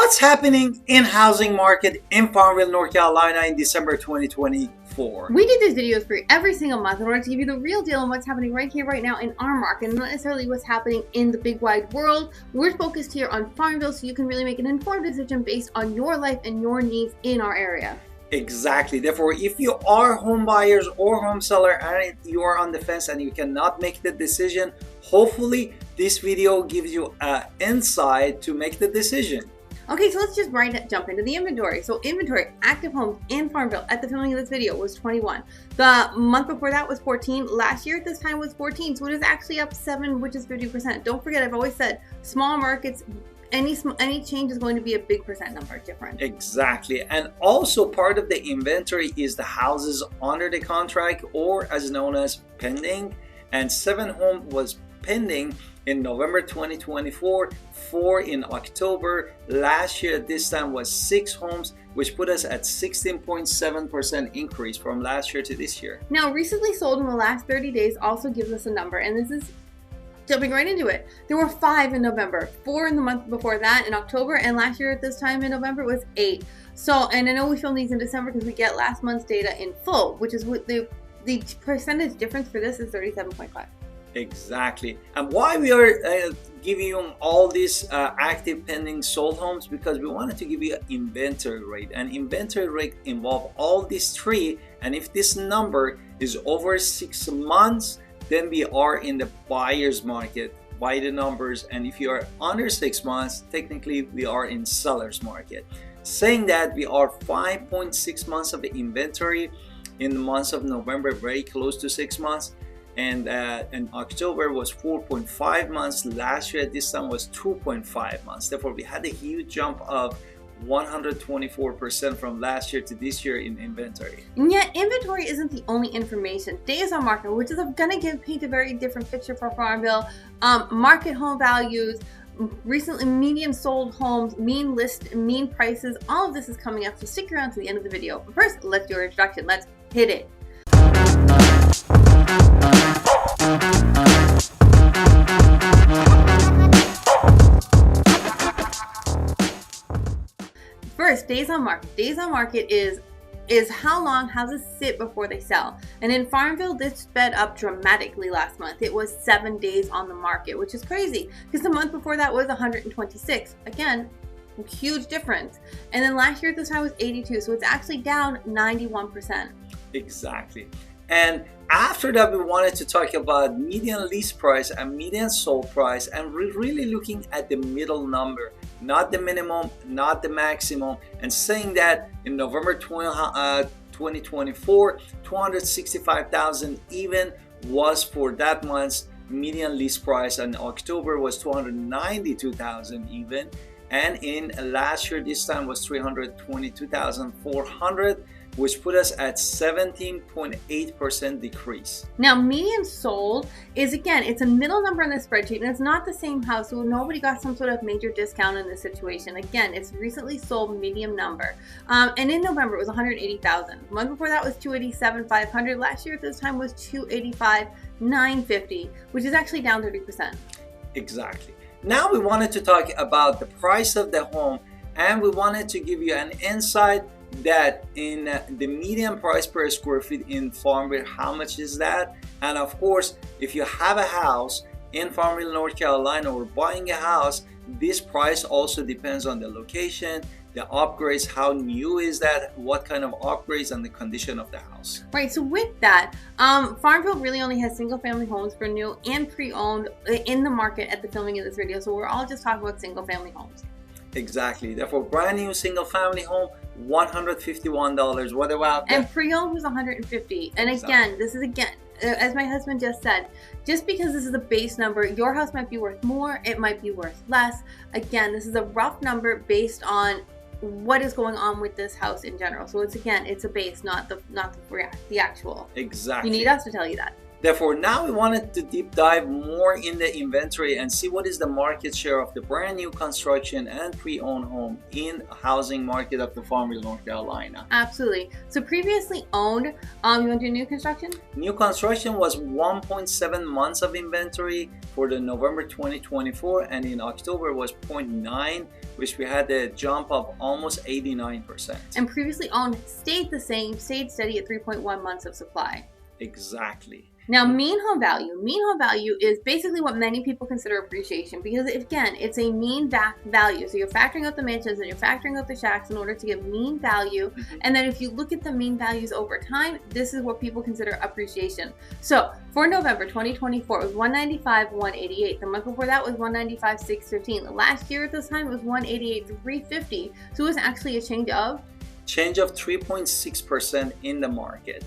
What's happening in housing market in Farmville, North Carolina in December 2024? We do these videos for you every single month in order to give you the real deal on what's happening right here, right now in our market, and not necessarily what's happening in the big wide world. We're focused here on Farmville so you can really make an informed decision based on your life and your needs in our area. Exactly. Therefore, if you are home buyers or home seller and you are on the fence and you cannot make the decision, hopefully this video gives you an insight to make the decision. Okay, so let's just jump into the inventory. So inventory, active homes in Farmville at the filming of this video was 21. The month before that was 14. Last year at this time was 14. So it is actually up 7, which is 50%. Don't forget, I've always said, small markets, any change is going to be a big percent number different. Exactly. And also part of the inventory is the houses under the contract or as known as pending. And 7 homes was pending in November 2024, 4 in October. Last year at this time was 6 homes, which put us at 16.7% increase from last year to this year. Now, recently sold in the last 30 days also gives us a number, and this is jumping right into it. There were 5 in November, 4 in the month before that in October, and last year at this time in November was 8. So, and I know we filmed these in December because we get last month's data in full, which is what the percentage difference for this is 37.5. Exactly. And why we are giving you all these active pending sold homes, because we wanted to give you an inventory rate, and inventory rate involve all these 3, and if this number is over 6 months, then we are in the buyer's market by the numbers, and if you are under 6 months, technically we are in seller's market. Saying that, we are 5.6 months of the inventory in the months of November, very close to 6 months. And in October was 4.5 months. Last year at this time was 2.5 months. Therefore, we had a huge jump of 124% from last year to this year in inventory. And yet, inventory isn't the only information. Days on market, which is going to paint a very different picture for Farmville. Market home values, recently median sold homes, mean prices. All of this is coming up, so stick around to the end of the video. But first, let's do our introduction. Let's hit it. First, days on market. Days on market is how long houses sit before they sell. And in Farmville, this sped up dramatically last month. It was 7 days on the market, which is crazy because the month before that was 126. Again, huge difference. And then last year at this time was 82, so it's actually down 91%. Exactly. And after that, we wanted to talk about median lease price and median sold price, and we're really looking at the middle number, not the minimum, not the maximum, and saying that in November 2024, 265,000 even was for that month's median lease price, and October was 292,000 even, and in last year this time was 322,400, which put us at 17.8% decrease. Now, median sold is, again, it's a middle number in the spreadsheet, and it's not the same house, so nobody got some sort of major discount in this situation. Again, it's recently sold medium number. And in November, it was 180,000. The month before that was 287,500. Last year at this time was 285,950, which is actually down 30%. Exactly. Now we wanted to talk about the price of the home, and we wanted to give you an insight that in the median price per square feet in Farmville, how much is that? And of course, if you have a house in Farmville, North Carolina, or buying a house, this price also depends on the location, the upgrades, how new is that, what kind of upgrades, and the condition of the house. Right, so with that, Farmville really only has single family homes for new and pre-owned in the market at the filming of this video, so we're all just talking about single family homes. Exactly. Therefore, brand new single family home, $151. What about that? And pre-owned was $150. And again, this is as my husband just said, just because this is a base number, your house might be worth more, it might be worth less. Again, this is a rough number based on what is going on with this house in general. So it's a base, not the actual. Exactly. You need us to tell you that. Therefore, now we wanted to deep dive more in the inventory and see what is the market share of the brand new construction and pre-owned home in housing market of the Farmville, North Carolina. Absolutely. So previously owned, you want to do new construction? New construction was 1.7 months of inventory for the November 2024, and in October was 0.9 which we had a jump of almost 89%. And previously owned stayed the same, stayed steady at 3.1 months of supply. Exactly. Now, mean home value is basically what many people consider appreciation, because again, it's a mean value. So you're factoring out the mansions and you're factoring out the shacks in order to give mean value. And then if you look at the mean values over time, this is what people consider appreciation. So for November 2024, it was 195, 188. The month before that was 195, 615. Last year at this time it was 188, 350. So it was actually a change of 3.6% in the market.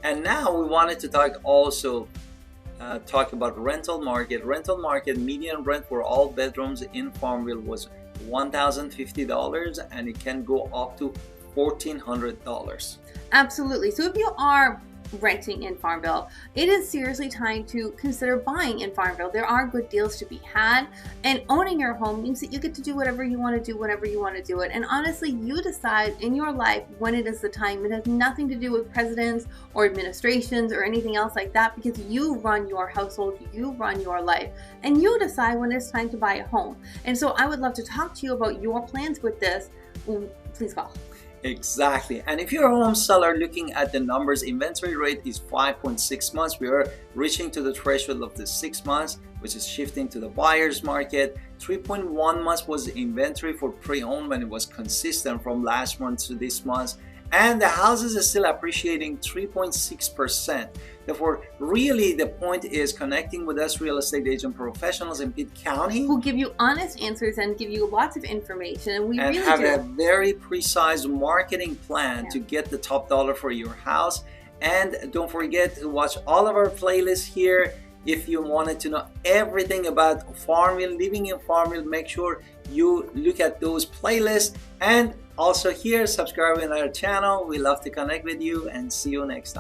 And now we wanted to talk about rental market. Rental market median rent for all bedrooms in Farmville was $1,050, and it can go up to $1,400. Absolutely. So if you are renting in Farmville, it is seriously time to consider buying in Farmville. There are good deals to be had, and owning your home means that you get to do whatever you want to do whenever you want to do it. And honestly, you decide in your life when it is the time. It has nothing to do with presidents or administrations or anything else like that, because you run your household, you run your life, and you decide when it's time to buy a home. And so I would love to talk to you about your plans with this. Please call. Exactly. And if you're a home seller, looking at the numbers, inventory rate is 5.6 months. We are reaching to the threshold of the 6 months, which is shifting to the buyer's market. 3.1 months was the inventory for pre-owned, when it was consistent from last month to this month. And the houses are still appreciating 3.6%. Therefore, really the point is connecting with us real estate agent professionals in Pitt County who give you honest answers and give you lots of information. And we really have a very precise marketing plan to get the top dollar for your house. And don't forget to watch all of our playlists here. If you wanted to know everything about Farmville, living in Farmville, make sure you look at those playlists. And also here, subscribe to our channel. We love to connect with you, and see you next time.